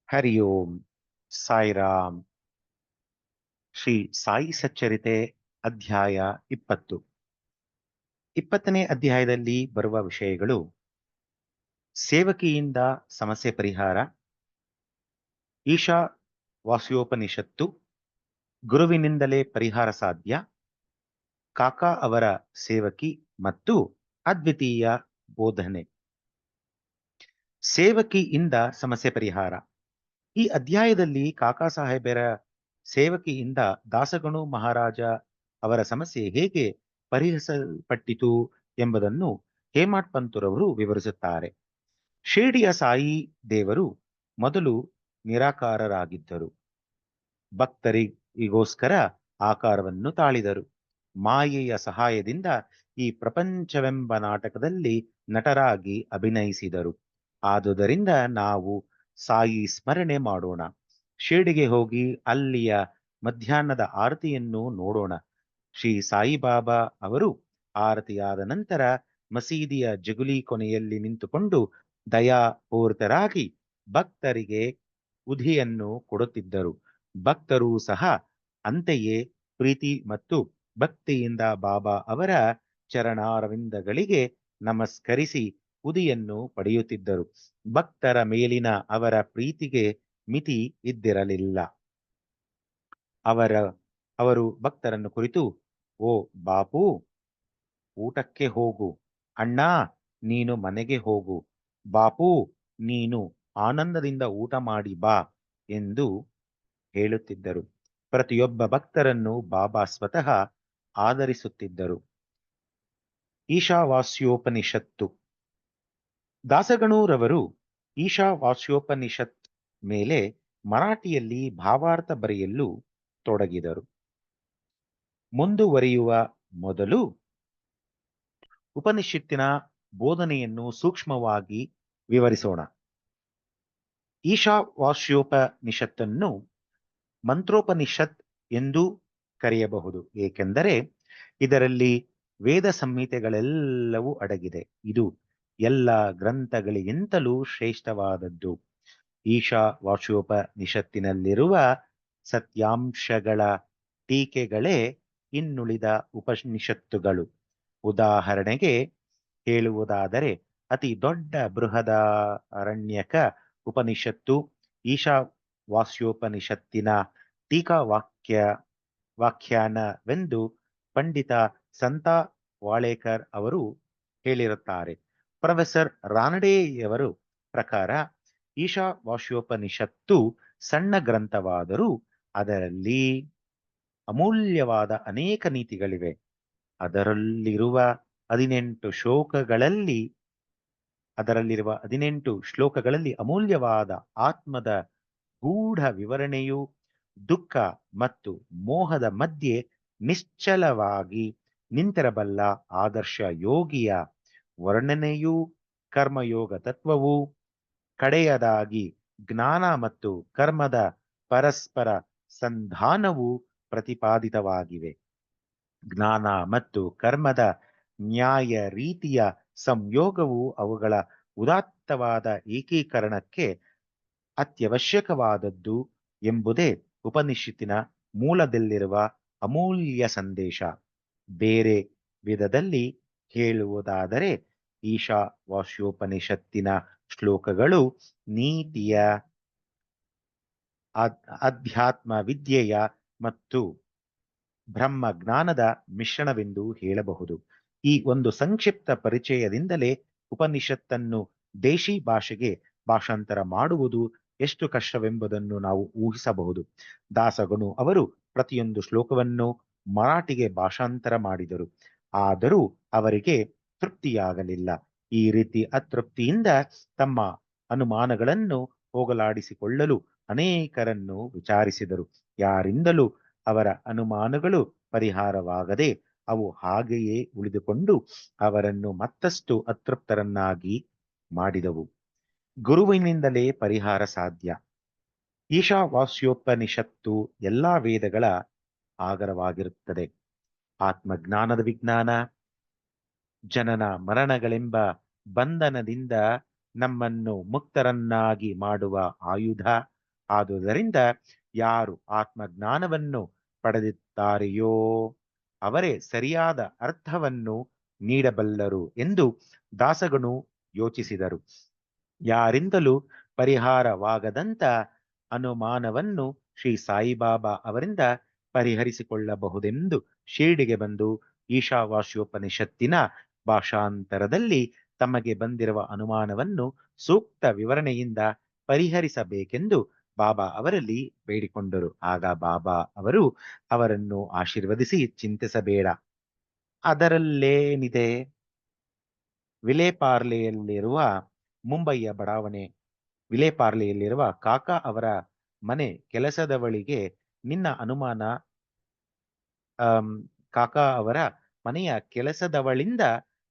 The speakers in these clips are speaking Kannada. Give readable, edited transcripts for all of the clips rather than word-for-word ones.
ಹರಿ ಓಂ ಸಾಯಿರಾಮ್. ಶ್ರೀ ಸಾಯಿ ಸಚ್ಚರಿತೆ ಅಧ್ಯಾಯ 20. 20ನೇ ಅಧ್ಯಾಯದಲ್ಲಿ ಬರುವ ವಿಷಯಗಳು: ಸೇವಕಿಯಿಂದ ಸಮಸ್ಯೆ ಪರಿಹಾರ, ಈಶಾ ವಾಸ್ಯೋಪನಿಷತ್ತು, ಗುರುವಿನಿಂದಲೇ ಪರಿಹಾರ ಸಾಧ್ಯ, ಕಾಕಾ ಅವರ ಸೇವಕಿ ಮತ್ತು ಅದ್ವಿತೀಯ ಬೋಧನೆ. ಸೇವಕಿಯಿಂದ ಸಮಸ್ಯೆ ಪರಿಹಾರ. ಈ ಅಧ್ಯಾಯದಲ್ಲಿ ಕಾಕಾ ಸಾಹೇಬರ ಸೇವಕಿಯಿಂದ ದಾಸಗಣು ಮಹಾರಾಜ ಅವರ ಸಮಸ್ಯೆ ಹೇಗೆ ಪರಿಹರಿಸಲ್ಪಟ್ಟಿತು ಎಂಬುದನ್ನು ಹೇಮಾಡ್ ಪಂತುರವರು ವಿವರಿಸುತ್ತಾರೆ. ಶಿರ್ಡಿಯ ಸಾಯಿ ದೇವರು ಮೊದಲು ನಿರಾಕಾರರಾಗಿದ್ದರು. ಭಕ್ತರಿಗೋಸ್ಕರ ಆಕಾರವನ್ನು ತಾಳಿದರು. ಮಾಯೆಯ ಸಹಾಯದಿಂದ ಈ ಪ್ರಪಂಚವೆಂಬ ನಾಟಕದಲ್ಲಿ ನಟರಾಗಿ ಅಭಿನಯಿಸಿದರು. ಆದುದರಿಂದ ನಾವು ಸಾಯಿ ಸ್ಮರಣೆ ಮಾಡೋಣ. ಶಿರ್ಡಿಗೆ ಹೋಗಿ ಅಲ್ಲಿಯ ಮಧ್ಯಾಹ್ನದ ಆರತಿಯನ್ನು ನೋಡೋಣ. ಶ್ರೀ ಸಾಯಿಬಾಬಾ ಅವರು ಆರತಿಯಾದ ನಂತರ ಮಸೀದಿಯ ಜಗುಲಿ ಕೊನೆಯಲ್ಲಿ ನಿಂತುಕೊಂಡು ದಯಾಪೂರಿತರಾಗಿ ಭಕ್ತರಿಗೆ ಉಧಿಯನ್ನು ಕೊಡುತ್ತಿದ್ದರು. ಭಕ್ತರು ಸಹ ಅಂತೆಯೇ ಪ್ರೀತಿ ಮತ್ತು ಭಕ್ತಿಯಿಂದ ಬಾಬಾ ಅವರ ಚರಣಾರವಿಂದಗಳಿಗೆ ನಮಸ್ಕರಿಸಿ ಉದಿಯನ್ನು ಪಡೆಯುತ್ತಿದ್ದರು. ಭಕ್ತರ ಮೇಲಿನ ಅವರ ಪ್ರೀತಿಗೆ ಮಿತಿ ಇದ್ದಿರಲಿಲ್ಲ. ಅವರು ಭಕ್ತರನ್ನು ಕುರಿತು, ಓ ಬಾಪು, ಊಟಕ್ಕೆ ಹೋಗು, ಅಣ್ಣ ನೀನು ಮನೆಗೆ ಹೋಗು, ಬಾಪು ನೀನು ಆನಂದದಿಂದ ಊಟ ಮಾಡಿ ಬಾ ಎಂದು ಹೇಳುತ್ತಿದ್ದರು. ಪ್ರತಿಯೊಬ್ಬ ಭಕ್ತರನ್ನು ಬಾಬಾ ಸ್ವತಃ ಆದರಿಸುತ್ತಿದ್ದರು. ಈಶಾವಾಸ್ಯೋಪನಿಷತ್ತು. ದಾಸಗಣುರವರು ಈಶಾವಾಸ್ಯೋಪನಿಷತ್ ಮೇಲೆ ಮರಾಠಿಯಲ್ಲಿ ಭಾವಾರ್ಥ ಬರೆಯಲು ತೊಡಗಿದರು. ಮುಂದುವರಿಯುವ ಮೊದಲು ಉಪನಿಷತ್ತಿನ ಬೋಧನೆಯನ್ನು ಸೂಕ್ಷ್ಮವಾಗಿ ವಿವರಿಸೋಣ. ಈಶಾವಾಸ್ಯೋಪನಿಷತ್ತನ್ನು ಮಂತ್ರೋಪನಿಷತ್ ಎಂದೂ ಕರೆಯಬಹುದು, ಏಕೆಂದರೆ ಇದರಲ್ಲಿ ವೇದ ಸಂಹಿತೆಗಳೆಲ್ಲವೂ ಅಡಗಿದೆ. ಇದು ಎಲ್ಲ ಗ್ರಂಥಗಳಿಗಿಂತಲೂ ಶ್ರೇಷ್ಠವಾದದ್ದು. ಈಶಾವಾಸ್ಯೋಪನಿಷತ್ತಿನಲ್ಲಿರುವ ಸತ್ಯಾಂಶಗಳ ಟೀಕೆಗಳೇ ಇನ್ನುಳಿದ ಉಪನಿಷತ್ತುಗಳು. ಉದಾಹರಣೆಗೆ ಹೇಳುವುದಾದರೆ, ಅತಿ ದೊಡ್ಡ ಬೃಹದಾರಣ್ಯಕ ಉಪನಿಷತ್ತು ಈಶಾವಾಸ್ಯೋಪನಿಷತ್ತಿನ ಟೀಕಾ ವ್ಯಾಖ್ಯಾನವೆಂದು ಪಂಡಿತ ಸಂತ ವಾಳೇಕರ್ ಅವರು ಹೇಳಿರುತ್ತಾರೆ. ಪ್ರೊಫೆಸರ್ ರಾನಡೆಯವರ ಪ್ರಕಾರ ಈಶಾವಾಸ್ಯೋಪನಿಷತ್ತು ಸಣ್ಣ ಗ್ರಂಥವಾದರೂ ಅದರಲ್ಲಿ ಅಮೂಲ್ಯವಾದ ಅನೇಕ ನೀತಿಗಳಿವೆ. ಅದರಲ್ಲಿರುವ 18 ಶ್ಲೋಕಗಳಲ್ಲಿ ಅಮೂಲ್ಯವಾದ ಆತ್ಮದ ಗೂಢ ವಿವರಣೆಯು ದುಃಖ ಮತ್ತು ಮೋಹದ ಮಧ್ಯೆ ನಿಶ್ಚಲವಾಗಿ ನಿಂತಿರಬಲ್ಲ ಆದರ್ಶ ಯೋಗಿಯ ವರ್ಣನೆಯೂ, ಕರ್ಮಯೋಗ ತತ್ವವು, ಕಡೆಯದಾಗಿ ಜ್ಞಾನ ಮತ್ತು ಕರ್ಮದ ಪರಸ್ಪರ ಸಂಧಾನವು ಪ್ರತಿಪಾದಿತವಾಗಿವೆ. ಜ್ಞಾನ ಮತ್ತು ಕರ್ಮದ ನ್ಯಾಯ ರೀತಿಯ ಸಂಯೋಗವು ಅವುಗಳ ಉದಾತ್ತವಾದ ಏಕೀಕರಣಕ್ಕೆ ಅತ್ಯವಶ್ಯಕವಾದದ್ದು ಎಂಬುದೇ ಉಪನಿಷತ್ತಿನ ಮೂಲದಲ್ಲಿರುವ ಅಮೂಲ್ಯ ಸಂದೇಶ. ಬೇರೆ ವಿಧದಲ್ಲಿ ಹೇಳುವುದಾದರೆ, ಈಶಾವಾಸ್ಯೋಪನಿಷತ್ತಿನ ಶ್ಲೋಕಗಳು ನೀತಿಯ, ಅಧ್ಯಾತ್ಮ ವಿದ್ಯೆಯ ಮತ್ತು ಬ್ರಹ್ಮಜ್ಞಾನದ ಮಿಶ್ರಣವೆಂದು ಹೇಳಬಹುದು. ಈ ಒಂದು ಸಂಕ್ಷಿಪ್ತ ಪರಿಚಯದಿಂದಲೇ ಉಪನಿಷತ್ತನ್ನು ದೇಶಿ ಭಾಷೆಗೆ ಭಾಷಾಂತರ ಮಾಡುವುದು ಎಷ್ಟು ಕಷ್ಟವೆಂಬುದನ್ನು ನಾವು ಊಹಿಸಬಹುದು. ದಾಸಗಣು ಅವರು ಪ್ರತಿಯೊಂದು ಶ್ಲೋಕವನ್ನು ಮರಾಠಿಗೆ ಭಾಷಾಂತರ ಮಾಡಿದರು. ಆದರೂ ಅವರಿಗೆ ತೃಪ್ತಿಯಾಗಲಿಲ್ಲ. ಈ ರೀತಿ ಅತೃಪ್ತಿಯಿಂದ ತಮ್ಮ ಅನುಮಾನಗಳನ್ನು ಹೋಗಲಾಡಿಸಿಕೊಳ್ಳಲು ಅನೇಕರನ್ನು ವಿಚಾರಿಸಿದರು. ಯಾರಿಂದಲೂ ಅವರ ಅನುಮಾನಗಳು ಪರಿಹಾರವಾಗದೆ ಅವು ಹಾಗೆಯೇ ಉಳಿದುಕೊಂಡು ಅವರನ್ನು ಮತ್ತಷ್ಟು ಅತೃಪ್ತರನ್ನಾಗಿ ಮಾಡಿದವು. ಗುರುವಿನಿಂದಲೇ ಪರಿಹಾರ ಸಾಧ್ಯ. ಈಶಾವಾಸ್ಯೋಪನಿಷತ್ತು ಎಲ್ಲಾ ವೇದಗಳ ಆಗರವಾಗಿರುತ್ತದೆ. ಆತ್ಮಜ್ಞಾನದ ವಿಜ್ಞಾನ, ಜನನ ಮರಣಗಳೆಂಬ ಬಂಧನದಿಂದ ನಮ್ಮನ್ನು ಮುಕ್ತರನ್ನಾಗಿ ಮಾಡುವ ಆಯುಧ, ಆದುದರಿಂದ ಯಾರು ಆತ್ಮಜ್ಞಾನವನ್ನು ಪಡೆದಿದ್ದಾರೆಯೋ ಅವರೇ ಸರಿಯಾದ ಅರ್ಥವನ್ನು ನೀಡಬಲ್ಲರು ಎಂದು ದಾಸಗನು ಯೋಚಿಸಿದರು. ಯಾರಿಂದಲೂ ಪರಿಹಾರವಾಗದಂತ ಅನುಮಾನವನ್ನು ಶ್ರೀ ಸಾಯಿಬಾಬಾ ಅವರಿಂದ ಪರಿಹರಿಸಿಕೊಳ್ಳಬಹುದೆಂದು ಶಿರ್ಡಿಗೆ ಬಂದು ಈಶಾವಾಸ್ಯೋಪನಿಷತ್ತಿನ ಭಾಷಾಂತರದಲ್ಲಿ ತಮಗೆ ಬಂದಿರುವ ಅನುಮಾನವನ್ನು ಸೂಕ್ತ ವಿವರಣೆಯಿಂದ ಪರಿಹರಿಸಬೇಕೆಂದು ಬಾಬಾ ಅವರಲ್ಲಿ ಬೇಡಿಕೊಂಡರು. ಆಗ ಬಾಬಾ ಅವರು ಅವರನ್ನು ಆಶೀರ್ವದಿಸಿ, ಚಿಂತಿಸಬೇಡ, ಅದರಲ್ಲೇನಿದೆ, ವಿಲೇಪಾರ್ಲೆಯಲ್ಲಿರುವ ಮುಂಬಯಿಯ ಬಡಾವಣೆ ವಿಲೇಪಾರ್ಲೆಯಲ್ಲಿರುವ ಕಾಕಾ ಅವರ ಮನೆ ಕೆಲಸದವಳಿಗೆ ನಿನ್ನ ಅನುಮಾನ ಕಾಕಾ ಅವರ ಮನೆಯ ಕೆಲಸದವಳಿಂದ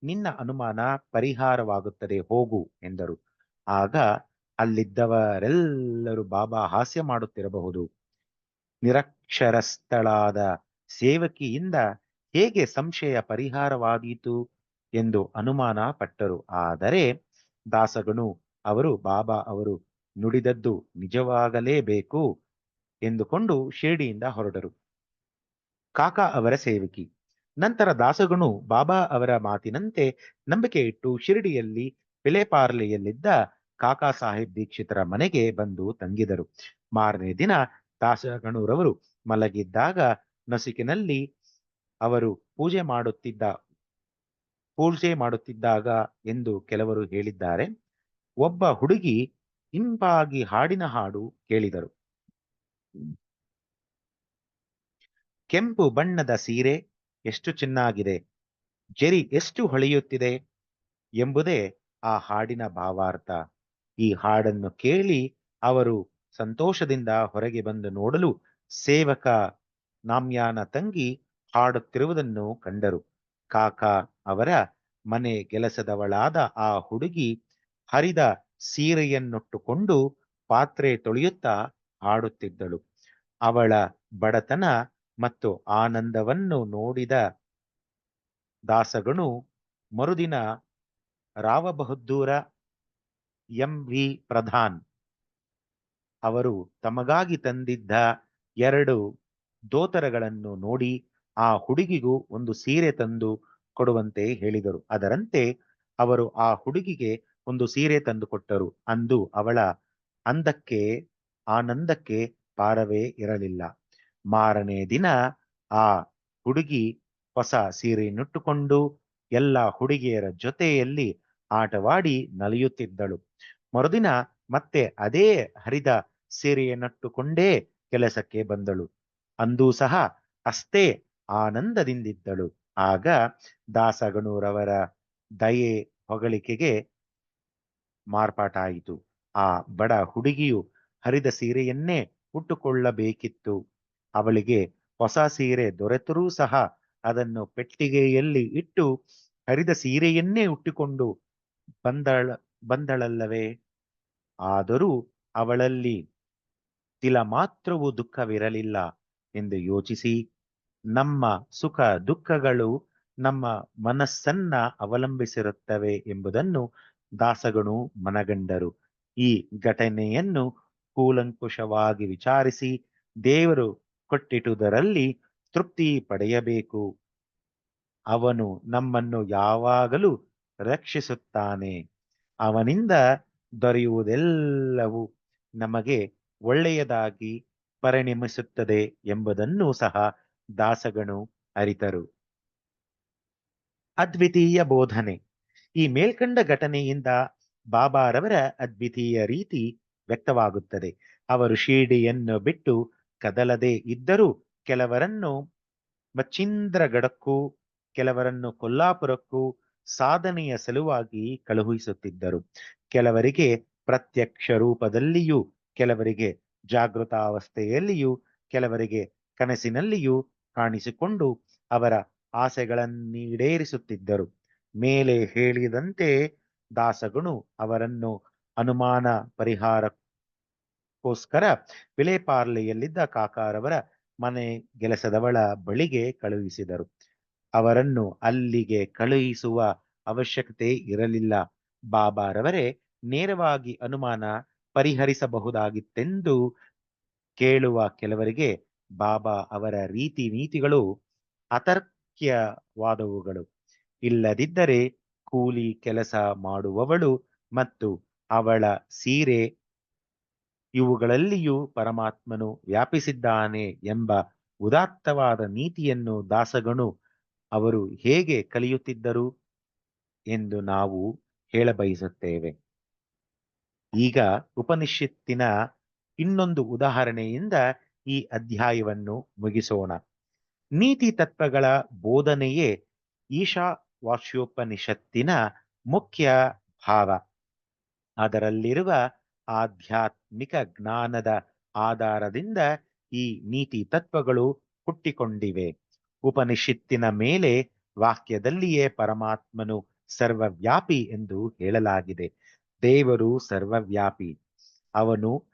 ನಿನ್ನ ಅನುಮಾನ ಪರಿಹಾರವಾಗುತ್ತದೆ, ಹೋಗು ಎಂದರು. ಆಗ ಅಲ್ಲಿದ್ದವರೆಲ್ಲರೂ ಬಾಬಾ ಹಾಸ್ಯ ಮಾಡುತ್ತಿರಬಹುದು. ನಿರಕ್ಷರಸ್ಥಳಾದ ಸೇವಕಿಯಿಂದ ಹೇಗೆ ಸಂಶಯ ಪರಿಹಾರವಾದೀತು ಎಂದು ಅನುಮಾನ ಪಟ್ಟರು. ಆದರೆ ದಾಸಗನು ಅವರು ಬಾಬಾ ಅವರು ನುಡಿದದ್ದು ನಿಜವಾಗಲೇಬೇಕು ಎಂದುಕೊಂಡು ಶಿರ್ಡಿಯಿಂದ ಹೊರಟರು. ಕಾಕಾ ಅವರ ಸೇವಕಿ. ನಂತರ ದಾಸಗನು ಬಾಬಾ ಅವರ ಮಾತಿನಂತೆ ನಂಬಿಕೆ ಇಟ್ಟು ಶಿರ್ಡಿಯಲ್ಲಿ ವಿಲೇಪಾರ್ಲೆಯಲ್ಲಿದ್ದ ಕಾಕಾ ಸಾಹೇಬ್ ದೀಕ್ಷಿತರ ಮನೆಗೆ ಬಂದು ತಂಗಿದರು. ಮಾರನೇ ದಿನ ದಾಸಗಣುರವರು ಮಲಗಿದ್ದಾಗ ನಸುಕಿನಲ್ಲಿ ಅವರು ಪೂಜೆ ಮಾಡುತ್ತಿದ್ದಾಗ ಎಂದು ಕೆಲವರು ಹೇಳಿದ್ದಾರೆ, ಒಬ್ಬ ಹುಡುಗಿ ಇಂಪಾಗಿ ಹಾಡಿನ ಹಾಡು ಕೇಳಿದರು. ಕೆಂಪು ಬಣ್ಣದ ಸೀರೆ ಎಷ್ಟು ಚೆನ್ನಾಗಿದೆ, ಜರಿ ಎಷ್ಟು ಹೊಳೆಯುತ್ತಿದೆ ಎಂಬುದೇ ಆ ಹಾಡಿನ ಭಾವಾರ್ಥ. ಈ ಹಾಡನ್ನು ಕೇಳಿ ಅವರು ಸಂತೋಷದಿಂದ ಹೊರಗೆ ಬಂದು ನೋಡಲು ಸೇವಕ ನಾಮ್ಯಾನ ತಂಗಿ ಹಾಡುತ್ತಿರುವುದನ್ನು ಕಂಡರು. ಕಾಕಾ ಅವರ ಮನೆ ಕೆಲಸದವಳಾದ ಆ ಹುಡುಗಿ ಹರಿದ ಸೀರೆಯನ್ನುಟ್ಟುಕೊಂಡು ಪಾತ್ರೆ ತೊಳೆಯುತ್ತಾ ಹಾಡುತ್ತಿದ್ದಳು. ಅವಳ ಬಡತನ ಮತ್ತು ಆನಂದವನ್ನು ನೋಡಿದ ದಾಸಗನು ಮರುದಿನ ರಾವ ಬಹದ್ದೂರ ಎಂ.ವಿ. ಪ್ರಧಾನ್ ಅವರು ತಮಗಾಗಿ ತಂದಿದ್ದ 2 ದೋತರಗಳನ್ನು ನೋಡಿ ಆ ಹುಡುಗಿಗೂ ಒಂದು ಸೀರೆ ತಂದು ಕೊಡುವಂತೆ ಹೇಳಿದರು. ಅದರಂತೆ ಅವರು ಆ ಹುಡುಗಿಗೆ ಒಂದು ಸೀರೆ ತಂದು ಕೊಟ್ಟರು. ಅಂದು ಅವಳ ಆನಂದಕ್ಕೆ ಪಾರವೇ ಇರಲಿಲ್ಲ. ಮಾರನೇ ದಿನ ಆ ಹುಡುಗಿ ಹೊಸ ಸೀರೆಯನ್ನುಟ್ಟುಕೊಂಡು ಎಲ್ಲ ಹುಡುಗಿಯರ ಜೊತೆಯಲ್ಲಿ ಆಟವಾಡಿ ನಲಿಯುತ್ತಿದ್ದಳು. ಮರುದಿನ ಮತ್ತೆ ಅದೇ ಹರಿದ ಸೀರೆಯನ್ನುಟ್ಟುಕೊಂಡೇ ಕೆಲಸಕ್ಕೆ ಬಂದಳು. ಅಂದೂ ಸಹ ಅಷ್ಟೇ ಆನಂದದಿಂದಿದ್ದಳು. ಆಗ ದಾಸಗಣೂರವರ ದಯೆ ಹೊಗಳಿಕೆಗೆ ಮಾರ್ಪಾಟಾಯಿತು. ಆ ಬಡ ಹುಡುಗಿಯು ಹರಿದ ಸೀರೆಯನ್ನೇ ಉಟ್ಟುಕೊಳ್ಳಬೇಕಿತ್ತು. ಅವಳಿಗೆ ಹೊಸ ಸೀರೆ ದೊರೆತರೂ ಸಹ ಅದನ್ನು ಪೆಟ್ಟಿಗೆಯಲ್ಲಿ ಇಟ್ಟು ಹರಿದ ಸೀರೆಯನ್ನೇ ಉಟ್ಟುಕೊಂಡು ಬಂದಳಲ್ಲವೇ. ಆದರೂ ಅವಳಲ್ಲಿ ತಿಲ ಮಾತ್ರವೂ ದುಃಖವಿರಲಿಲ್ಲ ಎಂದು ಯೋಚಿಸಿ, ನಮ್ಮ ಸುಖ ದುಃಖಗಳು ನಮ್ಮ ಮನಸ್ಸನ್ನ ಅವಲಂಬಿಸಿರುತ್ತವೆ ಎಂಬುದನ್ನು ದಾಸಗನು ಮನಗಂಡರು. ಈ ಘಟನೆಯನ್ನು ಕೂಲಂಕುಷವಾಗಿ ವಿಚಾರಿಸಿ ದೇವರು ಕೊಟ್ಟಿಟ್ಟುದರಲ್ಲಿ ತೃಪ್ತಿ ಪಡೆಯಬೇಕು. ಅವನು ನಮ್ಮನ್ನು ಯಾವಾಗಲೂ ರಕ್ಷಿಸುತ್ತಾನೆ. ಅವನಿಂದ ದೊರೆಯುವುದೆಲ್ಲವೂ ನಮಗೆ ಒಳ್ಳೆಯದಾಗಿ ಪರಿಣಮಿಸುತ್ತದೆ ಎಂಬುದನ್ನು ಸಹ ದಾಸಗನು ಅರಿತರು. ಅದ್ವಿತೀಯ ಬೋಧನೆ. ಈ ಮೇಲ್ಕಂಡ ಘಟನೆಯಿಂದ ಬಾಬಾರವರ ಅದ್ವಿತೀಯ ರೀತಿ ವ್ಯಕ್ತವಾಗುತ್ತದೆ. ಅವರು ಶಿರ್ಡಿಯನ್ನು ಬಿಟ್ಟು ಕದಲದೇ ಇದ್ದರೂ ಕೆಲವರನ್ನು ಮಚ್ಚೀಂದ್ರಗಢಕ್ಕೂ ಕೆಲವರನ್ನು ಕೊಲ್ಲಾಪುರಕ್ಕೂ ಸಾಧನೆಯ ಸಲುವಾಗಿ ಕಳುಹಿಸುತ್ತಿದ್ದರು. ಕೆಲವರಿಗೆ ಪ್ರತ್ಯಕ್ಷ ರೂಪದಲ್ಲಿಯೂ, ಕೆಲವರಿಗೆ ಜಾಗೃತಾವಸ್ಥೆಯಲ್ಲಿಯೂ, ಕೆಲವರಿಗೆ ಕನಸಿನಲ್ಲಿಯೂ ಕಾಣಿಸಿಕೊಂಡು ಅವರ ಆಸೆಗಳನ್ನೀಡೇರಿಸುತ್ತಿದ್ದರು. ಮೇಲೆ ಹೇಳಿದಂತೆ ದಾಸಗನು ಅವರನ್ನು ಅನುಮಾನ ಪರಿಹಾರಕ್ಕೋಸ್ಕರ ವಿಲೇಪಾರ್ಲೆಯಲ್ಲಿದ್ದ ಕಾಕಾರವರ ಮನೆ ಕೆಲಸದವಳ ಬಳಿಗೆ ಕಳುಹಿಸಿದರು. ಅವರನ್ನು ಅಲ್ಲಿಗೆ ಕಳುಹಿಸುವ ಅವಶ್ಯಕತೆ ಇರಲಿಲ್ಲ. ಬಾಬಾರವರೇ ನೇರವಾಗಿ ಅನುಮಾನ ಪರಿಹರಿಸಬಹುದಾಗಿತ್ತೆಂದು ಕೇಳುವ ಕೆಲವರಿಗೆ ಬಾಬಾ ಅವರ ರೀತಿ ನೀತಿಗಳು ಅತರ್ಕ್ಯವಾದವುಗಳು. ಇಲ್ಲದಿದ್ದರೆ ಕೂಲಿ ಕೆಲಸ ಮಾಡುವವಳು ಮತ್ತು ಅವಳ ಸೀರೆ ಇವುಗಳಲ್ಲಿಯೂ ಪರಮಾತ್ಮನು ವ್ಯಾಪಿಸಿದ್ದಾನೆ ಎಂಬ ಉದಾತ್ತವಾದ ನೀತಿಯನ್ನು ದಾಸಗಣು ಅವರು ಹೇಗೆ ಕಲಿಯುತ್ತಿದ್ದರು ಎಂದು ನಾವು ಹೇಳಬಯಸುತ್ತೇವೆ. ಈಗ ಉಪನಿಷತ್ತಿನ ಇನ್ನೊಂದು ಉದಾಹರಣೆಯಿಂದ ಈ ಅಧ್ಯಾಯವನ್ನು ಮುಗಿಸೋಣ. ನೀತಿ ತತ್ವಗಳ ಬೋಧನೆಯೇ ಈಶಾವಾಸ್ಯೋಪನಿಷತ್ತಿನ ಮುಖ್ಯ ಭಾವ. ಅದರಲ್ಲಿರುವ ಆಧ್ಯಾತ್ಮಿಕ ಜ್ಞಾನದ ಆಧಾರದಿಂದ ಈ ನೀತಿ ತತ್ವಗಳು ಹುಟ್ಟಿಕೊಂಡಿವೆ. ಉಪನಿಷತ್ತಿನ ಮೇಲೆ ವಾಕ್ಯದಲ್ಲಿಯೇ ಪರಮಾತ್ಮನು ಸರ್ವವ್ಯಾಪಿ ಎಂದು ಹೇಳಲಾಗಿದೆ. ದೇವರು ಸರ್ವವ್ಯಾಪಿ. ಅವನು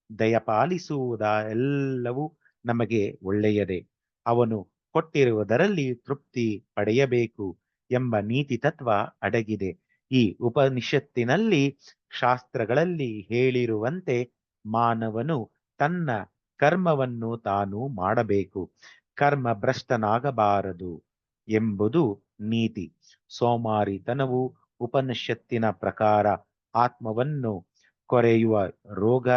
ದಯಪಾಲಿಸುವುದೆಲ್ಲವೂ ನಮಗೆ ಒಳ್ಳೆಯದೇ. ಅವನು ಕೊಟ್ಟಿರುವುದರಲ್ಲಿ ತೃಪ್ತಿ ಪಡೆಯಬೇಕು ಎಂಬ ನೀತಿ ತತ್ವ ಅಡಗಿದೆ. ಈ ಉಪನಿಷತ್ತಿನಲ್ಲಿ ಶಾಸ್ತ್ರಗಳಲ್ಲಿ ಹೇಳಿರುವಂತೆ ಮಾನವನು ತನ್ನ ಕರ್ಮವನ್ನು ತಾನು ಮಾಡಬೇಕು, ಕರ್ಮ ಭ್ರಷ್ಟನಾಗಬಾರದು ಎಂಬುದು ನೀತಿ. ಸೋಮಾರಿತನವು ಉಪನಿಷತ್ತಿನ ಪ್ರಕಾರ ಆತ್ಮವನ್ನು ಕೊರೆಯುವ ರೋಗ.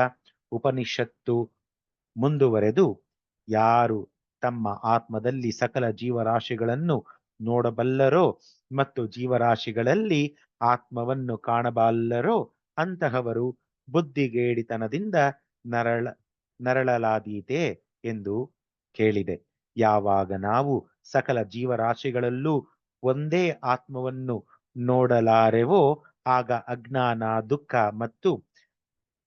ಉಪನಿಷತ್ತು ಮುಂದುವರೆದು, ಯಾರು ತಮ್ಮ ಆತ್ಮದಲ್ಲಿ ಸಕಲ ಜೀವರಾಶಿಗಳನ್ನು ನೋಡಬಲ್ಲರೋ ಮತ್ತು ಜೀವರಾಶಿಗಳಲ್ಲಿ ಆತ್ಮವನ್ನು ಕಾಣಬಲ್ಲರೋ ಅಂತಹವರು ಬುದ್ಧಿಗೇಡಿತನದಿಂದ ನರಳಲಾದೀತೆ ಎಂದು ಕೇಳಿದೆ. ಯಾವಾಗ ನಾವು ಸಕಲ ಜೀವರಾಶಿಗಳಲ್ಲೂ ಒಂದೇ ಆತ್ಮವನ್ನು ನೋಡಲಾರೆವೋ ಆಗ ಅಜ್ಞಾನ, ದುಃಖ ಮತ್ತು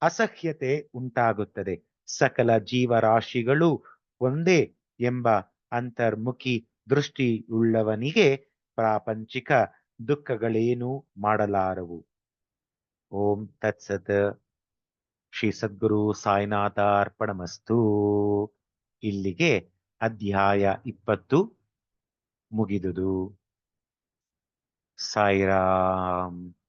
ಅಸಹ್ಯತೆ ಉಂಟಾಗುತ್ತದೆ. ಸಕಲ ಜೀವರಾಶಿಗಳು ಒಂದೇ ಎಂಬ ಅಂತರ್ಮುಖಿ ದೃಷ್ಟಿಯುಳ್ಳವನಿಗೆ ಪ್ರಾಪಂಚಿಕ ದುಃಖಗಳೇನೂ ಮಾಡಲಾರವು. ಓಂ ತತ್ಸತ್. ಶ್ರೀ ಸದ್ಗುರು ಸಾಯಿನಾಥ ಅರ್ಪಣಮಸ್ತು. ಇಲ್ಲಿಗೆ ಅಧ್ಯಾಯ 20 ಮುಗಿದುದು. ಸಾಯಿರಾಮ್.